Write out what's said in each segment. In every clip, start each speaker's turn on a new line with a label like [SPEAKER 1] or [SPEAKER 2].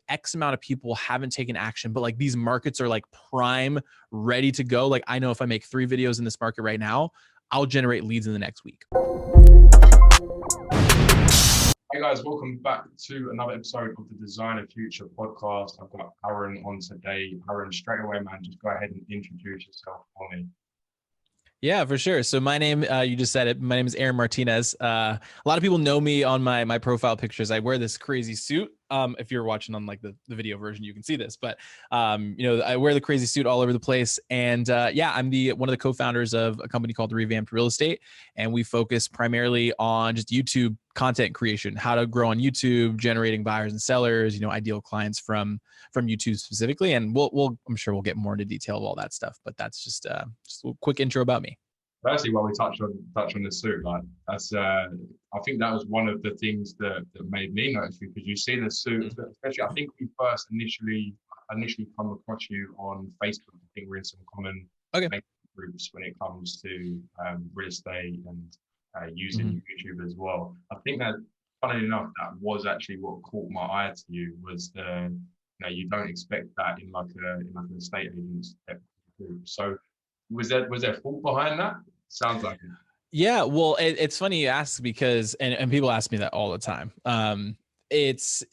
[SPEAKER 1] X amount of people haven't taken action, but like these markets are like prime, ready to go. Like I know if I make 3 videos in this market right now, I'll generate leads in the next week.
[SPEAKER 2] Hey guys, welcome back to another episode of the Designer Future podcast. I've got Aaron on today. Aaron, straight away, man, just go ahead and introduce yourself for me.
[SPEAKER 1] Yeah, for sure. So my name, you just said it. My name is Aaron Martinez. A lot of people know me on my profile pictures. I wear this crazy suit. If you're watching on like the video version, you can see this. But I wear the crazy suit all over the place. And I'm one of the co-founders of a company called Revamped Real Estate, and we focus primarily on just YouTube content creation, how to grow on YouTube, generating buyers and sellers, ideal clients from YouTube specifically. And I'm sure we'll get more into detail of all that stuff. But that's just a quick intro about me.
[SPEAKER 2] Firstly, while we touch on the suit, like that's I think that was one of the things that made me notice you, because you see the suit, especially. I think we first initially come across you on Facebook. I think we're in some common Facebook groups when it comes to real estate and using YouTube as well. I think that, funnily enough, that was actually what caught my eye to you, was you don't expect that in like an estate agent's group. So was there thought behind that? Sounds like it.
[SPEAKER 1] Yeah, well, it's funny you ask, because and people ask me that all the time.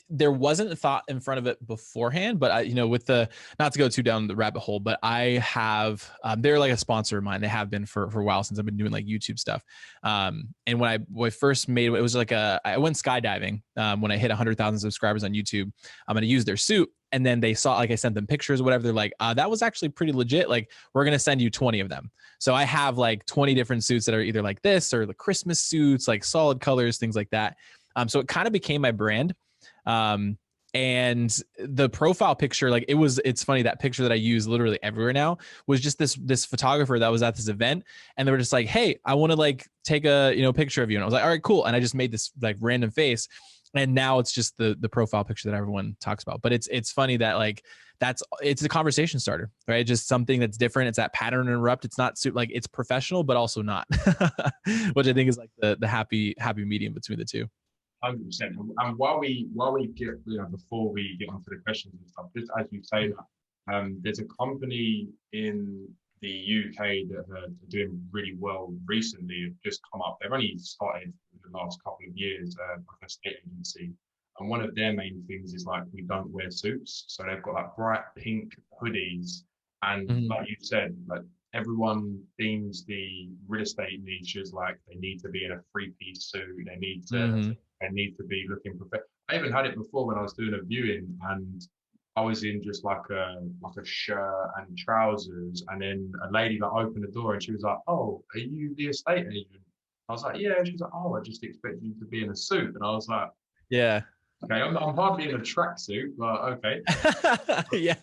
[SPEAKER 1] There wasn't a thought in front of it beforehand, but with the, not to go too down the rabbit hole, but I have, they're like a sponsor of mine. They have been for a while, since I've been doing like YouTube stuff. And when I first made it, was like I went skydiving when I hit 100,000 subscribers on YouTube. I'm going to use their suit. And then they saw, like I sent them pictures or whatever. They're like, that was actually pretty legit. Like, we're going to send you 20 of them. So I have like 20 different suits that are either like this or the Christmas suits, like solid colors, things like that. So it kind of became my brand. And the profile picture, like it's funny, that picture that I use literally everywhere now was just this photographer that was at this event, and they were just like, hey, I want to like take a, picture of you. And I was like, all right, cool. And I just made this like random face. And now it's just the profile picture that everyone talks about. But it's funny that like it's a conversation starter, right? Just something that's different. It's that pattern interrupt. It's not like it's professional, but also not, which I think is like the happy medium between the two.
[SPEAKER 2] 100%. And while we get, before we get onto the questions and stuff, just as you say that, there's a company in the UK that are doing really well recently. Have just come up. They've only started in the last couple of years, like a state agency. And one of their main things is like, we don't wear suits. So they've got like bright pink hoodies. And like you said, like everyone deems the real estate niche as like they need to be in a 3-piece suit. They need to be looking professional. I even had it before when I was doing a viewing, and I was in just like a shirt and trousers, and then a lady like opened the door and she was like, "Oh, are you the estate agent?" I was like, "Yeah." And she was like, "Oh, I just expected you to be in a suit." And I was like,
[SPEAKER 1] "Yeah,
[SPEAKER 2] okay, I'm hardly in a tracksuit, but okay."
[SPEAKER 1] Yeah.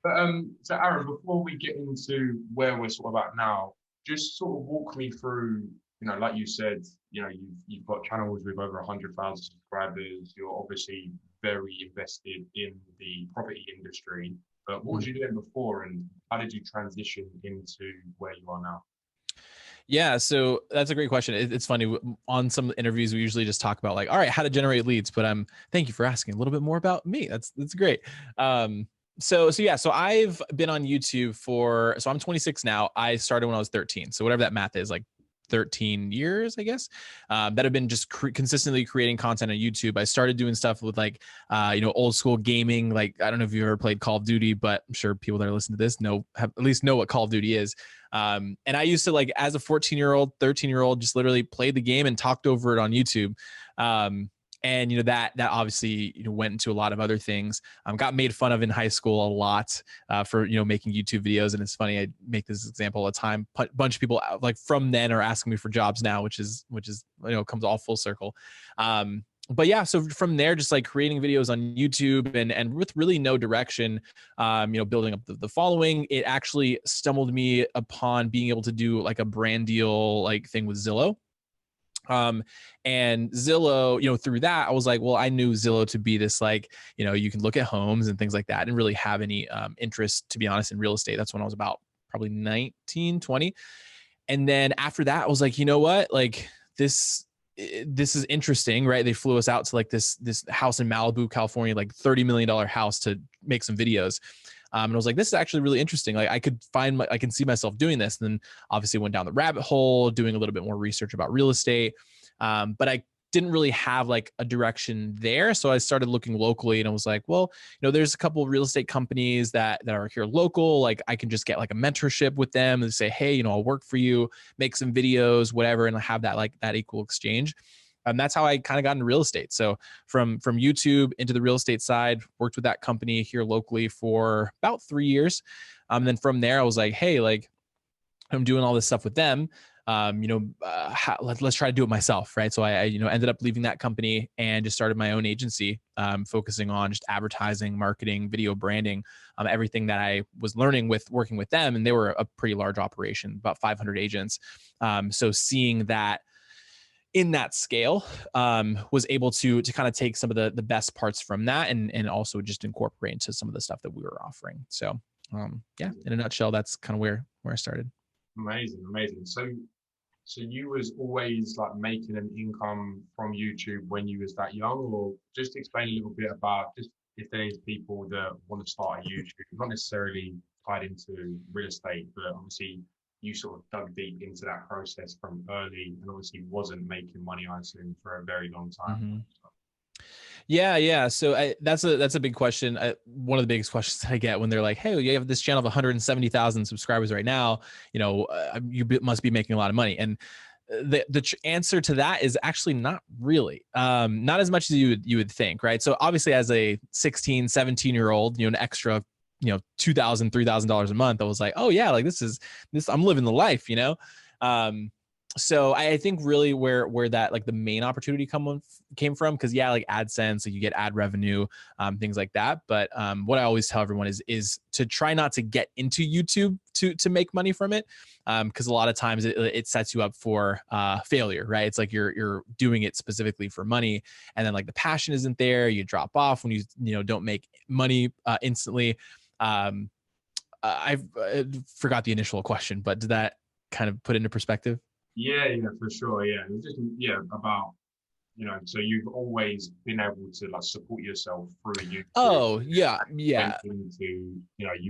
[SPEAKER 2] But so Aaron, before we get into where we're sort of at now, just sort of walk me through, like you said, you've got channels with over 100,000 subscribers. You're obviously very invested in the property industry. But what was you doing before, and how did you transition into where you are now?
[SPEAKER 1] Yeah, so that's a great question. It's funny, on some interviews we usually just talk about like, all right, how to generate leads. But thank you for asking a little bit more about me. That's great. So I've been on YouTube so I'm 26 now. I started when I was 13. So whatever that math is, like 13 years, I guess, that have been just consistently creating content on YouTube. I started doing stuff with like, old school gaming. Like, I don't know if you've ever played Call of Duty, but I'm sure people that are listening to this at least know what Call of Duty is. And I used to, like, as a 14-year-old, 13-year-old, just literally play the game and talked over it on YouTube. And that obviously went into a lot of other things. Got made fun of in high school a lot for making YouTube videos. And it's funny, I make this example all the time. A bunch of people like from then are asking me for jobs now, which is comes all full circle. But yeah, so from there, just like creating videos on YouTube and with really no direction, building up the following. It actually stumbled me upon being able to do like a brand deal like thing with Zillow. And Zillow, through that, I was like, well, I knew Zillow to be this, like, you can look at homes and things like that, and really have any interest, to be honest, in real estate. That's when I was about probably 19, 20. And then after that, I was like, you know what, like, this this is interesting, right? They flew us out to like this house in Malibu, California, like $30 million house to make some videos. And I was like, this is actually really interesting. Like I can see myself doing this. And then obviously went down the rabbit hole, doing a little bit more research about real estate. But I didn't really have like a direction there. So I started looking locally and I was like, well, there's a couple of real estate companies that are here local. Like I can just get like a mentorship with them and say, hey, I'll work for you, make some videos, whatever. And have that equal exchange. And that's how I kind of got into real estate. So from YouTube into the real estate side, worked with that company here locally for about 3 years. Then from there, I was like, hey, like I'm doing all this stuff with them. Let's try to do it myself, right? So I ended up leaving that company and just started my own agency, focusing on just advertising, marketing, video branding, everything that I was learning with working with them. And they were a pretty large operation, about 500 agents. So seeing that in that scale, was able to kind of take some of the best parts from that and also just incorporate into some of the stuff that we were offering. So yeah, in a nutshell, that's kind of where I started.
[SPEAKER 2] Amazing. So you was always like making an income from YouTube when you was that young, or just explain a little bit about just if there's people that want to start a YouTube, not necessarily tied into real estate, but obviously you sort of dug deep into that process from early and obviously wasn't making money, I assume, for a very long time.
[SPEAKER 1] Mm-hmm. Yeah. So that's a big question. One of the biggest questions I get when they're like, "Hey, you have this channel of 170,000 subscribers right now. You must be making a lot of money." And the answer to that is actually not really, not as much as you would think, right? So obviously, as a 16, 17-year-old, an extra, $2,000, $3,000 a month, I was like, "Oh yeah, like this. I'm living the life," So I think really where that like the main opportunity came from, because yeah, like AdSense, so you get ad revenue, things like that. But what I always tell everyone is to try not to get into YouTube to make money from it, because a lot of times it sets you up for failure, right? It's like you're doing it specifically for money, and then like the passion isn't there. You drop off when you don't make money instantly. I forgot the initial question, but did that kind of put into perspective?
[SPEAKER 2] Yeah, for sure. Yeah, it was just about so you've always been able to like support yourself through YouTube.
[SPEAKER 1] Oh yeah.
[SPEAKER 2] You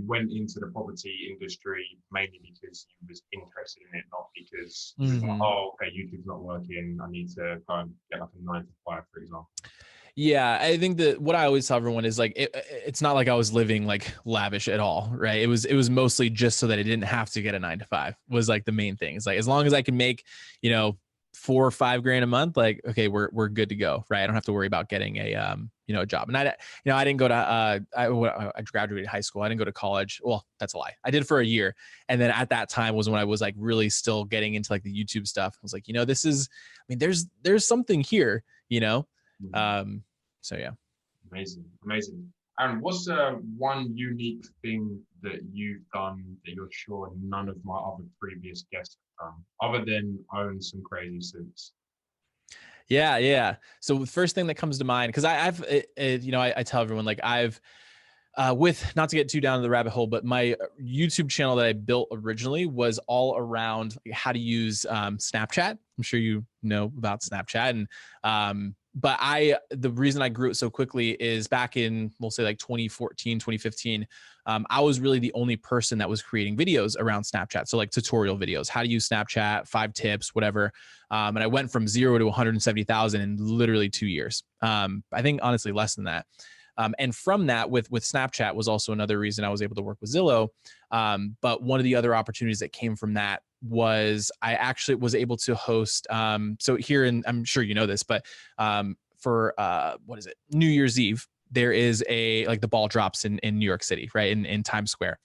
[SPEAKER 2] went into the property industry mainly because you was interested in it, not because you was like,
[SPEAKER 1] Mm-hmm.
[SPEAKER 2] oh, okay, YouTube's not working, I need to go and get like a 9 to 5, for example.
[SPEAKER 1] Yeah, I think that what I always tell everyone is like it's not like I was living like lavish at all, right? It was mostly just so that I didn't have to get a 9 to 5 was like the main thing. It's like as long as I can make, 4 or 5 grand a month, like okay, we're good to go, right? I don't have to worry about getting a a job. And I didn't go to I graduated high school. I didn't go to college. Well, that's a lie. I did for a year, and then at that time was when I was like really still getting into like the YouTube stuff. I was like, this is, I mean, there's something here,
[SPEAKER 2] Mhm.
[SPEAKER 1] So yeah.
[SPEAKER 2] Amazing. And what's one unique thing that you've done that you're sure none of my other previous guests have done, other than own some crazy suits?
[SPEAKER 1] Yeah. So the first thing that comes to mind, because I tell everyone like I've with not to get too down to the rabbit hole, but my YouTube channel that I built originally was all around how to use Snapchat. I'm sure you know about Snapchat, and but the reason I grew it so quickly is back in, we'll say like 2014, 2015, I was really the only person that was creating videos around Snapchat. So like tutorial videos, how to use Snapchat, 5 tips, whatever. And I went from 0 to 170,000 in literally 2 years. I think honestly less than that. And from that, with Snapchat was also another reason I was able to work with Zillow. But one of the other opportunities that came from that was I actually was able to host. So here in, I'm sure you know this, but for what is it? New Year's Eve, there is like the ball drops in New York City, right? In Times Square.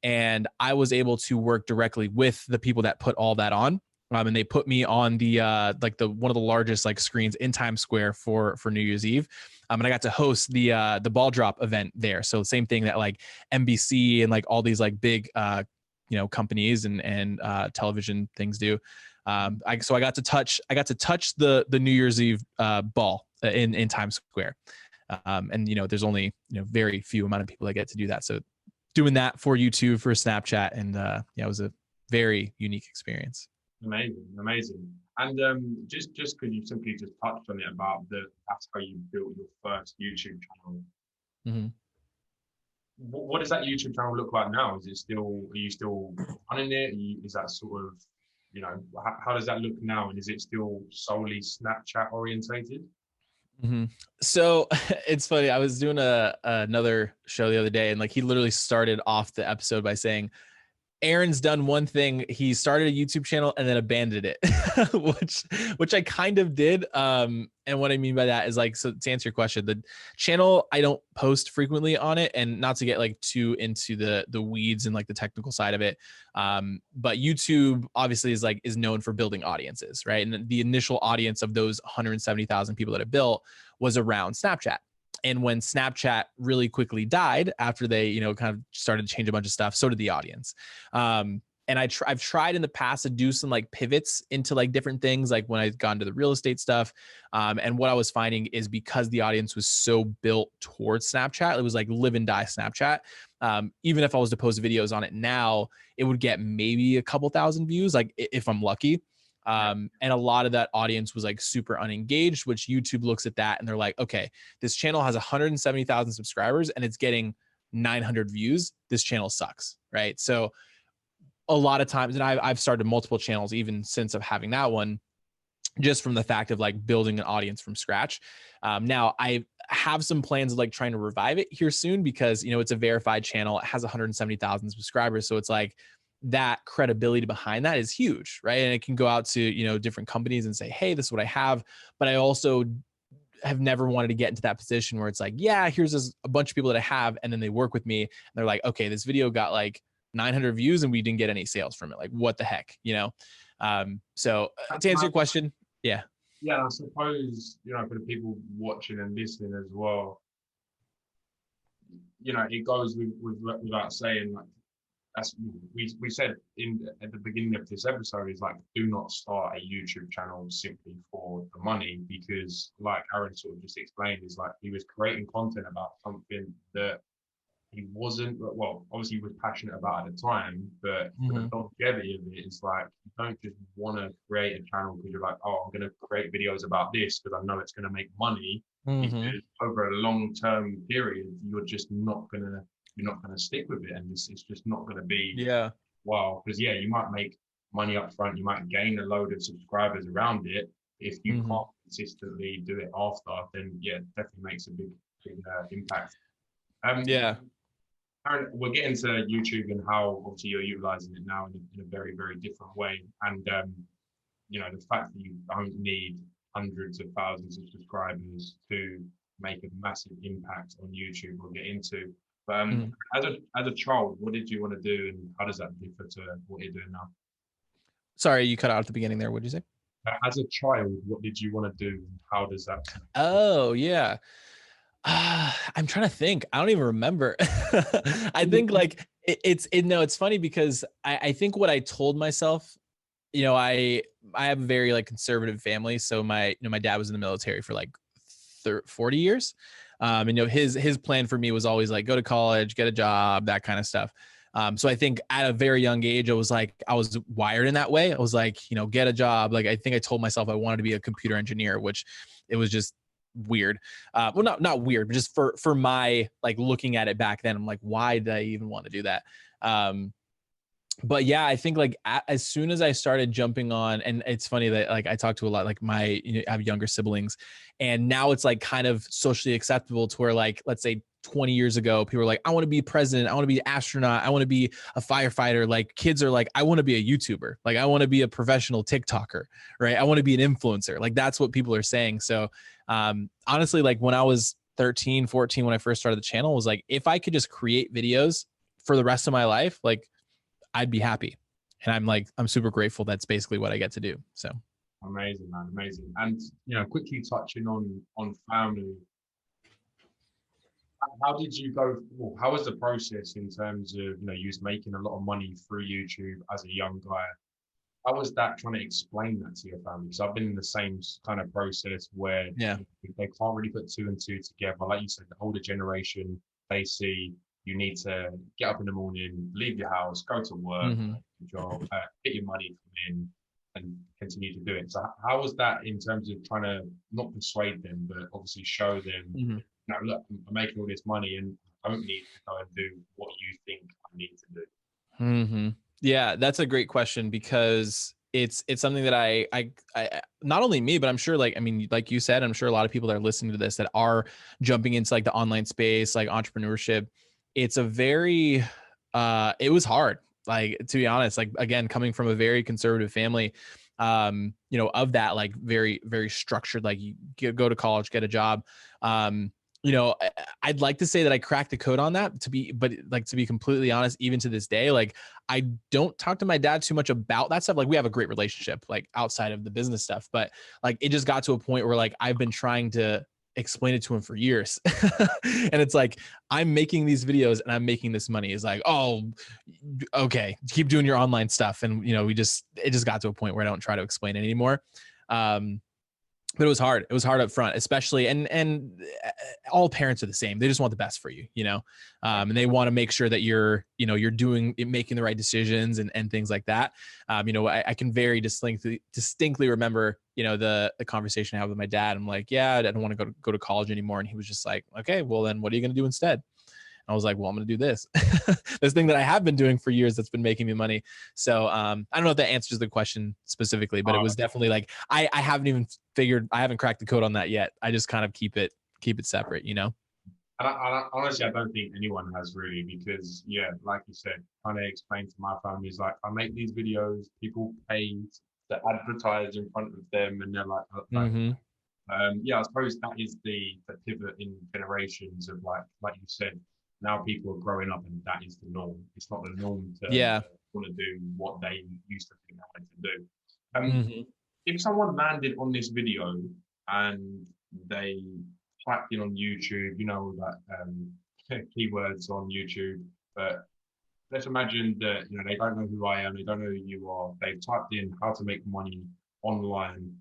[SPEAKER 1] And I was able to work directly with the people that put all that on. And they put me on the like the one of the largest like screens in Times Square for New Year's Eve. And I got to host the ball drop event there. So same thing that like NBC and like all these like big companies and television things do. So I got to touch the New Year's Eve ball in Times Square. And there's only very few amount of people that get to do that. So doing that for YouTube, for Snapchat, and it was a very unique experience.
[SPEAKER 2] Amazing. And just because you simply just touched on it about that's how you built your first YouTube channel.
[SPEAKER 1] Mm-hmm.
[SPEAKER 2] What does that YouTube channel look like now? Is it still, are you still running it? Is that sort of, how does that look now? And is it still solely Snapchat orientated?
[SPEAKER 1] Mm-hmm. So it's funny. I was doing another show the other day, and like he literally started off the episode by saying, Aaron's done one thing. He started a YouTube channel and then abandoned it, which I kind of did. And what I mean by that is like, so to answer your question, the channel, I don't post frequently on it, and not to get like too into the weeds and like the technical side of it. But YouTube obviously is known for building audiences, right? And the initial audience of those 170,000 people that it built was around Snapchat. And when Snapchat really quickly died after they, kind of started to change a bunch of stuff, so did the audience. And I've tried in the past to do some like pivots into like different things, like when I got into the real estate stuff. And what I was finding is because the audience was so built towards Snapchat, it was like live and die Snapchat. Even if I was to post videos on it now, it would get maybe a couple thousand views, like if I'm lucky. And a lot of that audience was like super unengaged, which YouTube looks at that and they're like, okay, this channel has 170,000 subscribers and it's getting 900 views. This channel sucks, right? So a lot of times, and I've started multiple channels even since of having that one, just from the fact of like building an audience from scratch. Now I have some plans of like trying to revive it here soon because, it's a verified channel. It has 170,000 subscribers. So it's like, that credibility behind that is huge, right? And it can go out to, different companies and say, hey, this is what I have. But I also have never wanted to get into that position where it's like, yeah, here's a bunch of people that I have. And then they work with me and they're like, okay, this video got like 900 views and we didn't get any sales from it. Like, what the heck, So to answer your question, yeah.
[SPEAKER 2] Yeah, I suppose, for the people watching and listening as well, it goes without saying, like, as we said at the beginning of this episode, is like, do not start a YouTube channel simply for the money, because like Aaron sort of just explained, is like he was creating content about something that he wasn't, well, obviously he was passionate about at the time, but for the longevity of it, it's like you don't just want to create a channel because you're like, oh, I'm going to create videos about this because I know it's going to make money. Because over a long-term period, you're not going to stick with it, and it's just not going to be wow. Because you might make money up front, you might gain a load of subscribers around it. If you can't consistently do it after, then it definitely makes a big impact. Aaron, we're getting to YouTube and how obviously you're utilizing it now in a very, very different way. And the fact that you don't need hundreds of thousands of subscribers to make a massive impact on YouTube, we'll get into. But as a child, what did you want to do, and how does that differ to what you're doing now?
[SPEAKER 1] Sorry, you cut out at the beginning there. What did you say?
[SPEAKER 2] As a child, what did you want to do, and how does that?
[SPEAKER 1] Oh yeah, I'm trying to think. I don't even remember. I think like it's funny because I think what I told myself, I have a very like conservative family. So my dad was in the military for like 40 years. And his plan for me was always like, go to college, get a job, that kind of stuff. So I think at a very young age, I was wired in that way. I was like, get a job. Like, I think I told myself I wanted to be a computer engineer, which it was just weird. Well, not weird, but just for my like looking at it back then, I'm like, why did I even want to do that? But yeah, I think like as soon as I started jumping on, and it's funny that like I talk to a lot, like I have younger siblings, and now it's like kind of socially acceptable to where like, let's say 20 years ago, people were like, I want to be president, I want to be an astronaut, I want to be a firefighter. Like kids are like, I want to be a YouTuber. Like I want to be a professional TikToker, right? I want to be an influencer. Like that's what people are saying. So honestly, like when I was 13, 14, when I first started the channel, was like, if I could just create videos for the rest of my life, like I'd be happy. And I'm super grateful. That's basically what I get to do. So
[SPEAKER 2] amazing, man. Amazing. And, quickly touching on family, how did you go, well, how was the process in terms of, you was making a lot of money through YouTube as a young guy? How was that, trying to explain that to your family? Because I've been in the same kind of process where they can't really put two and two together. Like you said, the older generation, they see you need to get up in the morning, leave your house, go to work, job, get your money come in, and continue to do it. So how was that in terms of trying to not persuade them, but obviously show them,
[SPEAKER 1] Mm-hmm.
[SPEAKER 2] look, I'm making all this money and I don't need to go and do what you think I need to do.
[SPEAKER 1] Mm-hmm. Yeah, that's a great question, because it's something that I not only me, but I'm sure, like, I mean, like you said, I'm sure a lot of people that are listening to this that are jumping into like the online space, like entrepreneurship. It's a very it was hard, like, to be honest, like, again, coming from a very conservative family, of that, like, very, very structured, like, you go to college, get a job. um I'd like to say that I cracked the code on that, but like, to be completely honest, even to this day, like, I don't talk to my dad too much about that stuff. Like, we have a great relationship, like, outside of the business stuff, but like, it just got to a point where, like, I've been trying to explain it to him for years. And it's like, I'm making these videos and I'm making this money. Is like, oh, okay, keep doing your online stuff. And it just got to a point where I don't try to explain it anymore. Um, but it was hard. It was hard up front, especially, and all parents are the same. They just want the best for you, and they want to make sure that you're making the right decisions and things like that. I can very distinctly remember, the conversation I had with my dad. I'm like, yeah, I don't want to go to college anymore. And he was just like, okay, well then what are you going to do instead? I was like, well, I'm going to do this, this thing that I have been doing for years that's been making me money. So I don't know if that answers the question specifically, but it was definitely like, I haven't cracked the code on that yet. I just kind of keep it separate,
[SPEAKER 2] Honestly, I don't think anyone has really, because yeah, like you said, trying to explain to my family is like, I make these videos, people pay to advertise in front of them, and they're like,
[SPEAKER 1] Mm-hmm.
[SPEAKER 2] yeah, I suppose that is the pivot in generations of like you said, now people are growing up and that is the norm. It's not the norm to
[SPEAKER 1] Yeah.
[SPEAKER 2] want to do what they used to think they had to do. Um,
[SPEAKER 1] Mm-hmm.
[SPEAKER 2] if someone landed on this video and they typed in on YouTube, keywords on YouTube, but let's imagine that they don't know who I am, they don't know who you are. They've typed in how to make money online.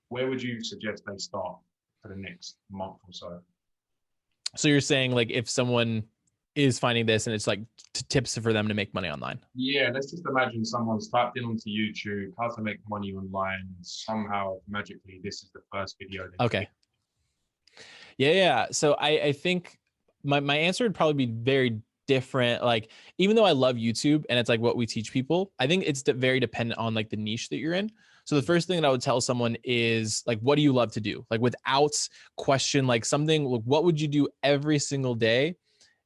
[SPEAKER 2] Where would you suggest they start for the next month or so?
[SPEAKER 1] So you're saying, like, if someone is finding this and it's like tips for them to make money online.
[SPEAKER 2] Yeah, let's just imagine someone's typed in onto YouTube how to make money online. Somehow, magically, this is the first video.
[SPEAKER 1] Okay. Yeah. So I think my answer would probably be very different. Like, even though I love YouTube and it's like what we teach people, I think it's very dependent on like the niche that you're in. So the first thing that I would tell someone is like, what do you love to do? Like, without question, like something, like, what would you do every single day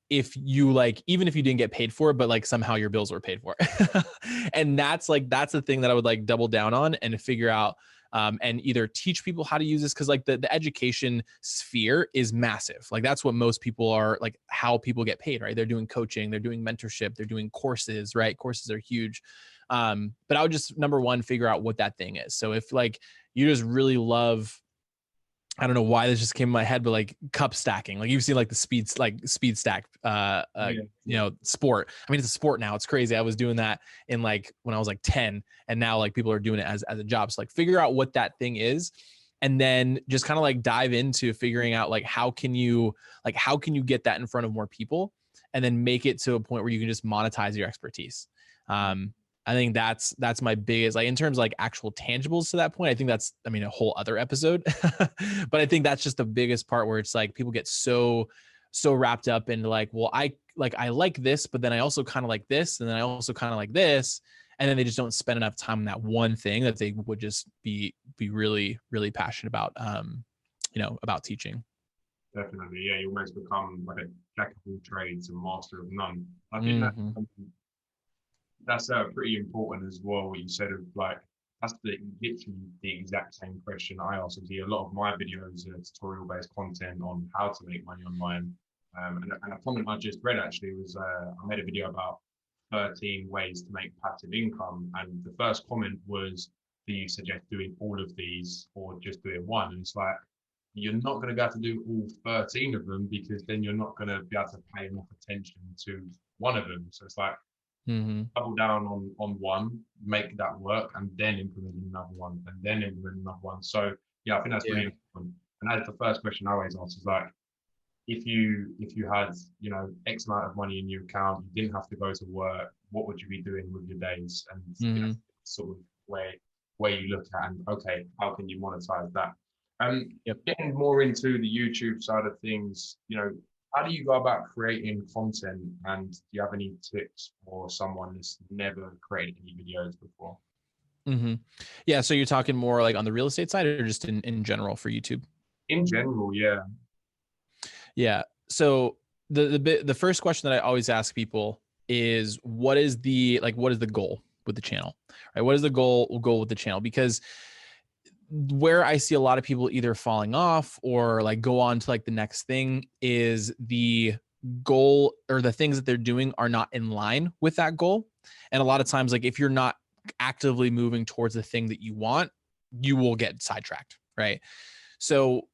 [SPEAKER 1] if you, like, even if you didn't get paid for it, but like somehow your bills were paid for? And that's the thing that I would like double down on and figure out, and either teach people how to use this, because like the education sphere is massive. Like, that's what most people are, like, how people get paid, right? They're doing coaching, they're doing mentorship, they're doing courses, right? Courses are huge. But I would just, number one, figure out what that thing is. So if like you just really love, I don't know why this just came in my head, but like cup stacking, like you've seen like the speed stack, sport. I mean, it's a sport now. It's crazy. I was doing that in like when I was like 10, and now like people are doing it as a job. So like figure out what that thing is, and then just kind of like dive into figuring out like how can you get that in front of more people, and then make it to a point where you can just monetize your expertise. I think that's my biggest, like, in terms of like actual tangibles to that point. I think that's, I mean, a whole other episode, but I think that's just the biggest part, where it's like people get so wrapped up into like, well, I like this, but then I also kind of like this, and then I also kind of like this, and then they just don't spend enough time on that one thing that they would just be really, really passionate about, about teaching.
[SPEAKER 2] Definitely, yeah. You almost become like a jack of all trades and master of none. I think
[SPEAKER 1] Mm-hmm.
[SPEAKER 2] that's pretty important as well. What you said of like, that's literally the exact same question I asked. Obviously, a lot of my videos are tutorial based content on how to make money online. And a comment I just read actually was, I made a video about 13 ways to make passive income, and the first comment was, do you suggest doing all of these or just doing one? And it's like, you're not going to be able to do all 13 of them, because then you're not going to be able to pay enough attention to one of them. So it's like,
[SPEAKER 1] Mm-hmm.
[SPEAKER 2] double down on one, make that work, and then implement another one, and then implement another one. So yeah, I think that's really important. And that's the first question I always ask is like, if you had X amount of money in your account, you didn't have to go to work, what would you be doing with your days? And
[SPEAKER 1] Mm-hmm.
[SPEAKER 2] sort of where where you look at and okay, how can you monetize that?
[SPEAKER 1] Yep.
[SPEAKER 2] Getting more into the YouTube side of things, how do you go about creating content? And do you have any tips for someone that's never created any videos before?
[SPEAKER 1] Mm-hmm. Yeah. So you're talking more like on the real estate side or just in general for YouTube?
[SPEAKER 2] In general, yeah.
[SPEAKER 1] Yeah. So the first question that I always ask people is what is the goal with the channel? Right? What is the goal with the channel? Because where I see a lot of people either falling off or like go on to like the next thing is the goal or the things that they're doing are not in line with that goal. And a lot of times, like if you're not actively moving towards the thing that you want, you will get sidetracked, right? So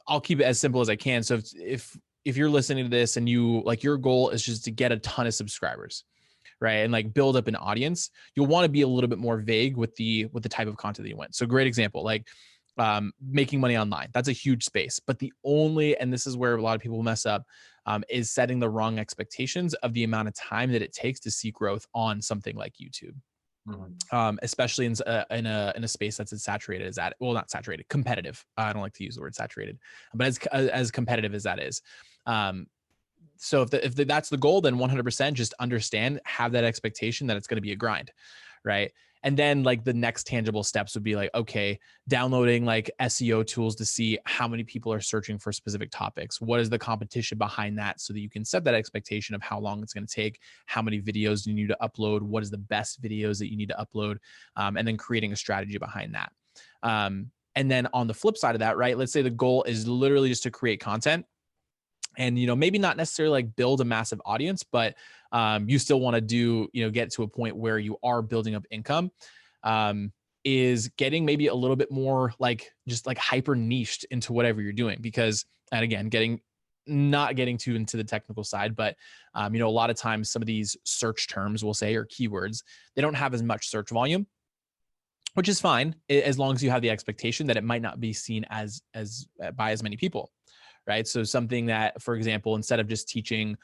[SPEAKER 1] I'll keep it as simple as I can. So if you're listening to this and you like your goal is just to get a ton of subscribers, right, and like build up an audience, you'll want to be a little bit more vague with the type of content that you want. So great example, like making money online. That's a huge space, but and this is where a lot of people mess up, is setting the wrong expectations of the amount of time that it takes to see growth on something like YouTube. Especially in a space that's as saturated as that. Well, not saturated, competitive. I don't like to use the word saturated, but as competitive as that is. So if that's the goal, then 100% just understand, have that expectation that it's going to be a grind, right? And then like the next tangible steps would be like, okay, downloading like SEO tools to see how many people are searching for specific topics. What is the competition behind that so that you can set that expectation of how long it's going to take, how many videos you need to upload, what is the best videos that you need to upload, and then creating a strategy behind that. And then on the flip side of that, right, let's say the goal is literally just to create content and, maybe not necessarily like build a massive audience, but you still want to get to a point where you are building up income, is getting maybe a little bit more like just like hyper niched into whatever you're doing. Because, and again, not getting too into the technical side, but a lot of times some of these search terms we'll say, or keywords, they don't have as much search volume, which is fine as long as you have the expectation that it might not be seen as by as many people. Right. So something that, for example, instead of just teaching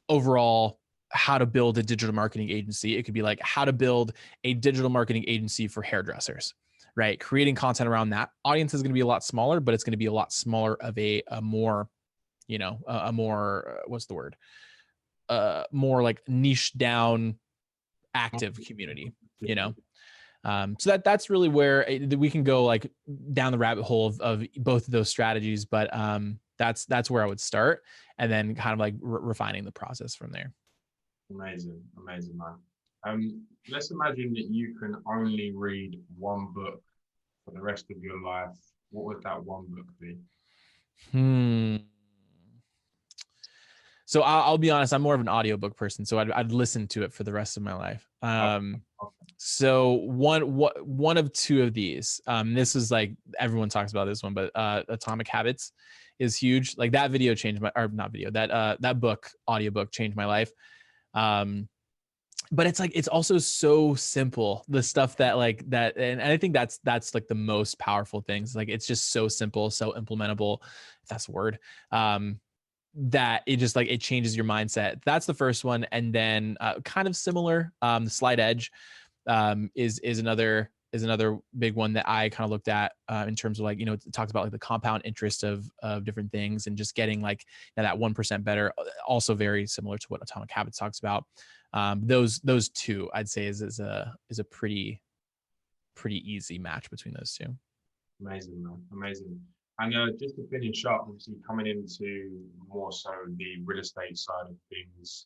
[SPEAKER 1] overall how to build a digital marketing agency, it could be like how to build a digital marketing agency for hairdressers, right? Creating content around that. Audience is going to be a lot smaller, but it's going to be a lot smaller of a more, a more, what's the word? More like niche down active community, so that's really where we can go like down the rabbit hole of both of those strategies, but that's where I would start, and then kind of like refining the process from there.
[SPEAKER 2] Amazing, man. Let's imagine that you can only read one book for the rest of your life. What would that one book be?
[SPEAKER 1] So I'll be honest, I'm more of an audiobook person, so I'd listen to it for the rest of my life.
[SPEAKER 2] Okay.
[SPEAKER 1] So one of two of these. This is like everyone talks about this one, but Atomic Habits is huge. Like that video changed my, or not video, that book, audiobook changed my life. But it's like it's also so simple. The stuff that like that, and I think that's like the most powerful things. Like it's just so simple, so implementable, if that's a word. That it just like it changes your mindset. That's the first one, and then kind of similar. The Slight Edge is another big one that I kind of looked at in terms of like it talks about like the compound interest of different things and just getting like that 1% better. Also very similar to what Atomic Habits talks about. Those two I'd say is a pretty easy match between those two.
[SPEAKER 2] Amazing, man. Amazing. And just to finish up, obviously coming into more so the real estate side of things,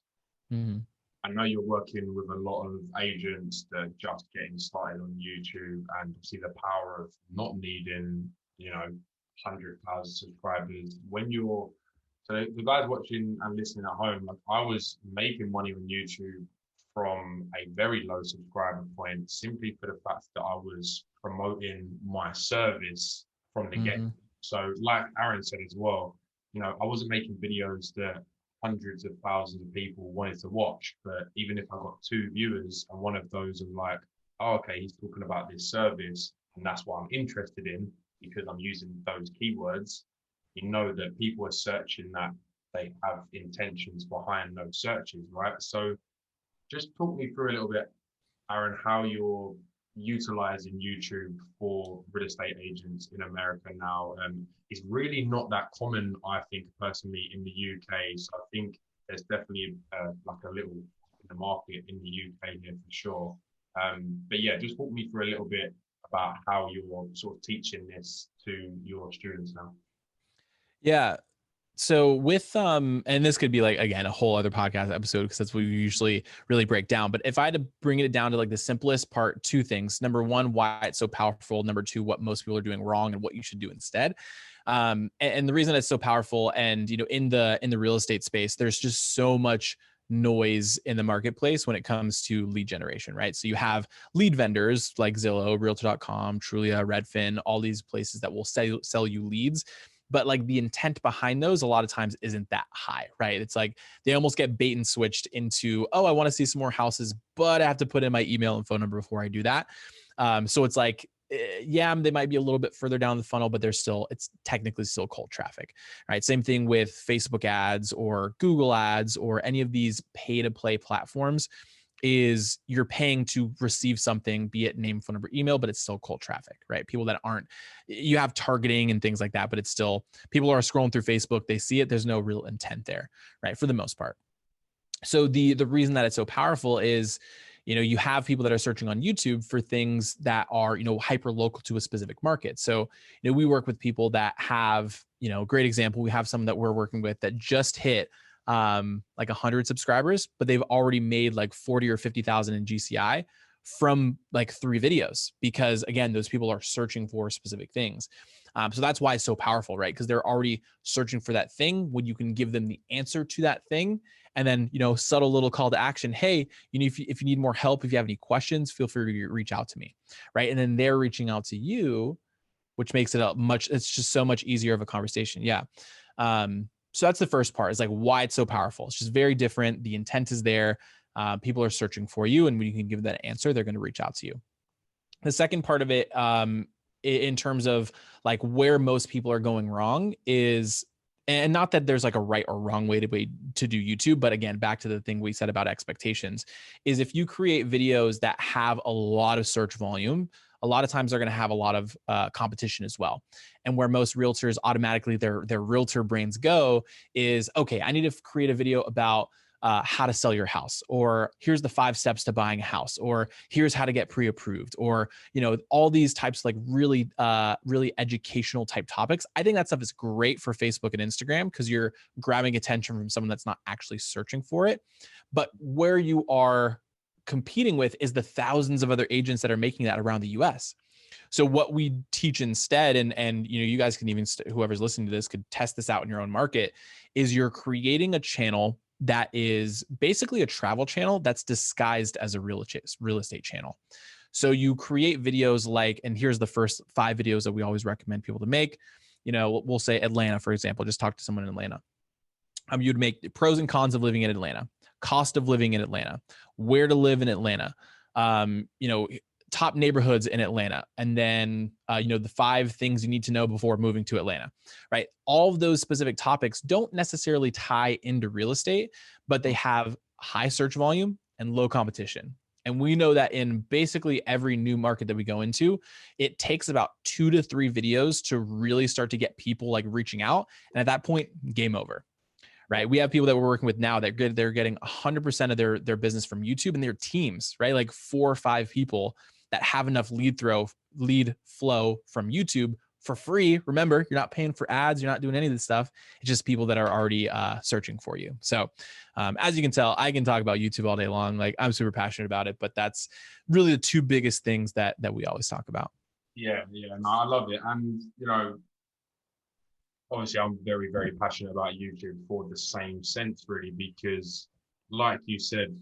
[SPEAKER 1] Mm-hmm.
[SPEAKER 2] I know you're working with a lot of agents that are just getting started on YouTube, and obviously the power of not needing, 100,000 subscribers. So the guys watching and listening at home, like I was making money on YouTube from a very low subscriber point, simply for the fact that I was promoting my service from the get.
[SPEAKER 1] Mm-hmm.
[SPEAKER 2] So like Aaron said as well, I wasn't making videos that hundreds of thousands of people wanted to watch, but even if I got 2 viewers and one of those are like, oh, okay, he's talking about this service and that's what I'm interested in because I'm using those keywords, that people are searching that, they have intentions behind those searches, right? So just talk me through a little bit, Aaron, how you're utilizing YouTube for real estate agents in America now is really not that common, I think, personally, in the UK. So I think there's definitely like a little in the market in the UK here for sure. But yeah, just walk me through a little bit about how you're sort of teaching this to your students now.
[SPEAKER 1] Yeah. So with and this could be like, again, a whole other podcast episode because that's what we usually really break down. But if I had to bring it down to like the simplest part, two things. Number one, why it's so powerful. Number two, what most people are doing wrong and what you should do instead. And the reason it's so powerful, and in the real estate space, there's just so much noise in the marketplace when it comes to lead generation, right? So you have lead vendors like Zillow, realtor.com, Trulia, Redfin, all these places that will sell you leads. But like the intent behind those a lot of times isn't that high, right? It's like they almost get bait and switched into, oh, I want to see some more houses, but I have to put in my email and phone number before I do that. So it's like, yeah, they might be a little bit further down the funnel, but it's technically still cold traffic, right? Same thing with Facebook ads or Google ads or any of these pay to play platforms. Is you're paying to receive something, be it name, phone number, email, but it's still cold traffic, right? People that aren't, you have targeting and things like that, but it's still, people are scrolling through Facebook, they see it, there's no real intent there, right? For the most part. So the reason that it's so powerful is, you have people that are searching on YouTube for things that are, hyper local to a specific market. So, we work with people that have, great example. We have some that we're working with that just hit like 100 subscribers, but they've already made like 40 or 50,000 in GCI from like 3 videos, because again, those people are searching for specific things. So that's why it's so powerful, right? Because they're already searching for that thing when you can give them the answer to that thing. And then, subtle little call to action. Hey, if you need more help, if you have any questions, feel free to reach out to me. Right. And then they're reaching out to you, which makes it it's just so much easier of a conversation. Yeah. So that's the first part, is like why it's so powerful. It's just very different. The intent is there. People are searching for you, and when you can give that answer, they're going to reach out to you. The second part of it, in terms of like where most people are going wrong is, and not that there's like a right or wrong way to do YouTube, but again, back to the thing we said about expectations, is if you create videos that have a lot of search volume, a lot of times they're going to have a lot of competition as well. And where most realtors automatically their realtor brains go is, okay, I need to create a video about how to sell your house, or here's the 5 steps to buying a house, or here's how to get pre-approved, or all these types of like really really educational type topics. I think that stuff is great for Facebook and Instagram because you're grabbing attention from someone that's not actually searching for it. But where you are competing with is the thousands of other agents that are making that around the US. So what we teach instead, and you guys can even, whoever's listening to this could test this out in your own market, is you're creating a channel that is basically a travel channel that's disguised as a real estate channel. So you create videos like, and here's the first 5 videos that we always recommend people to make. We'll say Atlanta, for example. Just talk to someone in Atlanta. You'd make pros and cons of living in Atlanta, cost of living in Atlanta, where to live in Atlanta, top neighborhoods in Atlanta, and then the 5 things you need to know before moving to Atlanta, right? All of those specific topics don't necessarily tie into real estate, but they have high search volume and low competition. And we know that in basically every new market that we go into, it takes about 2 to 3 videos to really start to get people like reaching out. And at that point, game over. Right. We have people that we're working with now that they're getting 100% of their business from YouTube, and their teams, right? Like 4 or 5 people that have enough lead flow from YouTube for free. Remember, you're not paying for ads. You're not doing any of this stuff. It's just people that are already searching for you. So as you can tell, I can talk about YouTube all day long. Like, I'm super passionate about it, but that's really the 2 biggest things that we always talk about.
[SPEAKER 2] Yeah, no, I love it. And, obviously I'm very, very passionate about YouTube for the same sense, really, because like you said,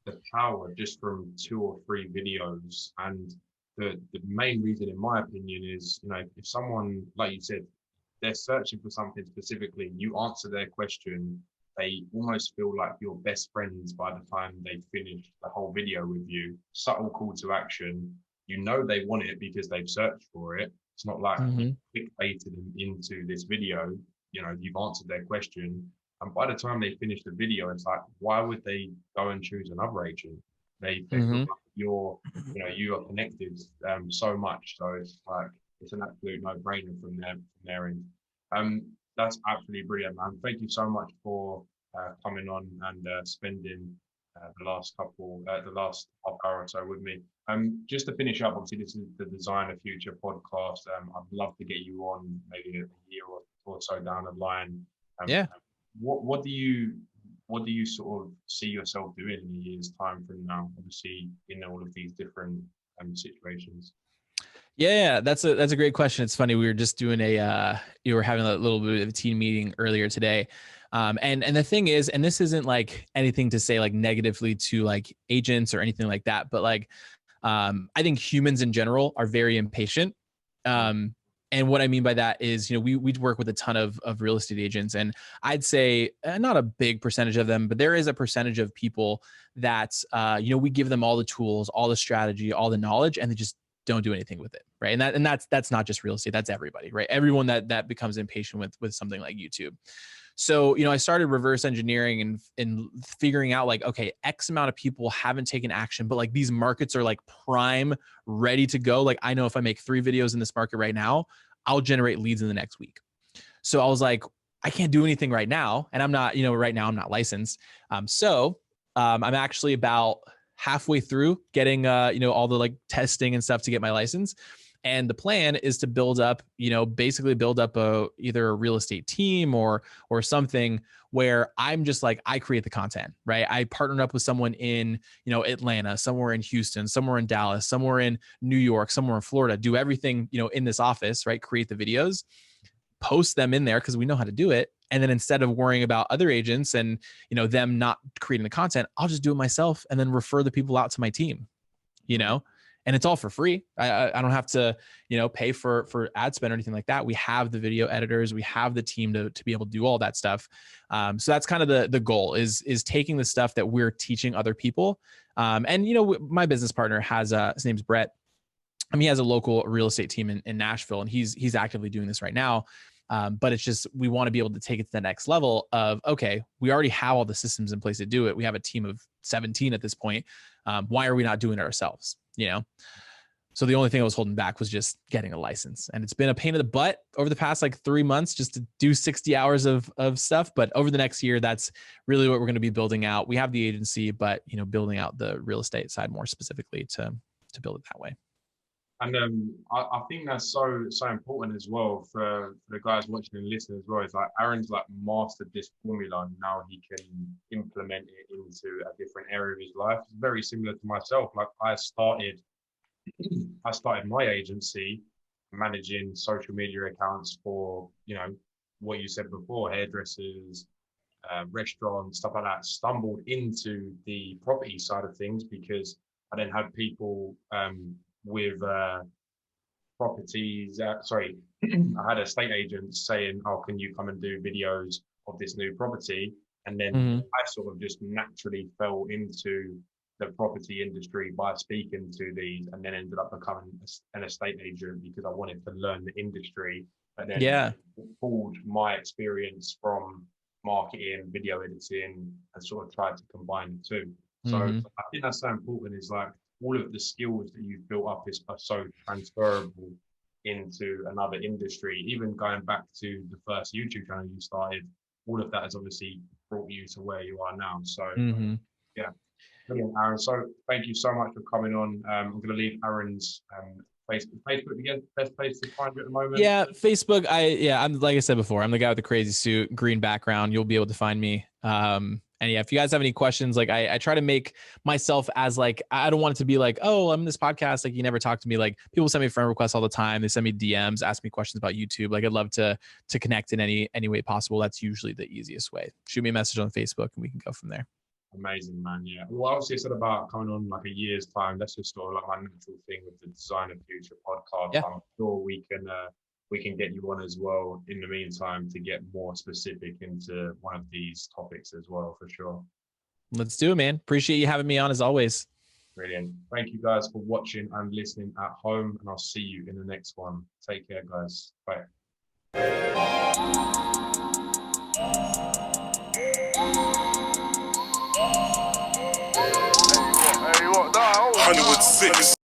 [SPEAKER 2] the power just from 2 or 3 videos, and the main reason, in my opinion, is, if someone, like you said, they're searching for something specifically, you answer their question, they almost feel like you're best friends by the time they finish the whole video with you. Subtle call to action. They want it because they've searched for it. It's not like clickbaited them into this video. You've answered their question. And by the time they finish the video, it's like, why would they go and choose another agent? They feel like you are connected so much. So it's like it's an absolute no-brainer from their end. That's absolutely brilliant, man. Thank you so much for coming on and spending the last half hour or so with me. Just to finish up, obviously this is the Designer Future podcast. I'd love to get you on maybe a year or so down the line.
[SPEAKER 1] Yeah.
[SPEAKER 2] What do you sort of see yourself doing in a year's time from now? Obviously, in all of these different situations.
[SPEAKER 1] Yeah, that's a great question. It's funny. We were just doing you were having a little bit of a team meeting earlier today. And the thing is, and this isn't like anything to say like negatively to like agents or anything like that, but like, I think humans in general are very impatient. And what I mean by that is, we work with a ton of real estate agents, and I'd say not a big percentage of them, but there is a percentage of people that, we give them all the tools, all the strategy, all the knowledge, and they just don't do anything with it. Right. And that's not just real estate. That's everybody, right? Everyone that becomes impatient with something like YouTube. So, I started reverse engineering and figuring out like, okay, X amount of people haven't taken action, but like these markets are like prime, ready to go. Like I know if I make 3 videos in this market right now, I'll generate leads in the next week. So I was like, I can't do anything right now. And I'm not, right now I'm not licensed. I'm actually about halfway through getting, all the like testing and stuff to get my license. And the plan is to build up, basically build up either a real estate team or something where I'm just like, I create the content, right? I partnered up with someone in, Atlanta, somewhere in Houston, somewhere in Dallas, somewhere in New York, somewhere in Florida, do everything, in this office, right? Create the videos, post them in there because we know how to do it. And then instead of worrying about other agents and, them not creating the content, I'll just do it myself and then refer the people out to my team, and it's all for free. I don't have to, pay for ad spend or anything like that. We have the video editors, we have the team to be able to do all that stuff. So that's kind of the goal is taking the stuff that we're teaching other people. And, my business partner has, his name's Brett. He has a local real estate team in Nashville, and he's actively doing this right now. But it's just, we want to be able to take it to the next level of, okay, we already have all the systems in place to do it. We have a team of 17 at this point. Why are we not doing it ourselves? So the only thing I was holding back was just getting a license. And it's been a pain in the butt over the past like 3 months just to do 60 hours of stuff. But over the next year, that's really what we're going to be building out. We have the agency, but building out the real estate side more specifically to build it that way.
[SPEAKER 2] And I think that's so important as well for the guys watching and listening as well. It's like Aaron's like mastered this formula, and now he can implement it into a different area of his life. It's very similar to myself. Like I started my agency managing social media accounts for, what you said before, hairdressers, restaurants, stuff like that. Stumbled into the property side of things because I then had people with properties. I had estate agents saying, "Oh, can you come and do videos of this new property?" And then I sort of just naturally fell into the property industry by speaking to these, and then ended up becoming an estate agent because I wanted to learn the industry. And then pulled my experience from marketing, video editing, and sort of tried to combine the two. So I think that's so important. Is like all of the skills that you've built up are so transferable into another industry. Even going back to the first YouTube channel you started, all of that has obviously brought you to where you are now. So yeah, brilliant, Aaron. So thank you so much for coming on. I'm going to leave Aaron's Facebook again. Best place to find you at the moment.
[SPEAKER 1] Yeah, Facebook. I'm like I said before, I'm the guy with the crazy suit, green background. You'll be able to find me. And yeah, if you guys have any questions, like I try to make myself as like, I don't want it to be like, oh, I'm in this podcast. Like you never talk to me. Like people send me friend requests all the time. They send me DMs, ask me questions about YouTube. Like I'd love to connect in any way possible. That's usually the easiest way. Shoot me a message on Facebook and we can go from there.
[SPEAKER 2] Amazing, man. Yeah. Well, obviously I said about coming on like a year's time. That's just sort of like my natural thing with the Designer Future podcast. Yeah. I'm sure we can get you on as well in the meantime to get more specific into one of these topics as well, for sure.
[SPEAKER 1] Let's do it, man. Appreciate you having me on as always.
[SPEAKER 2] Brilliant. Thank you guys for watching and listening at home, and I'll see you in the next one. Take care, guys. Bye. Hey,
[SPEAKER 3] Honeywood 6.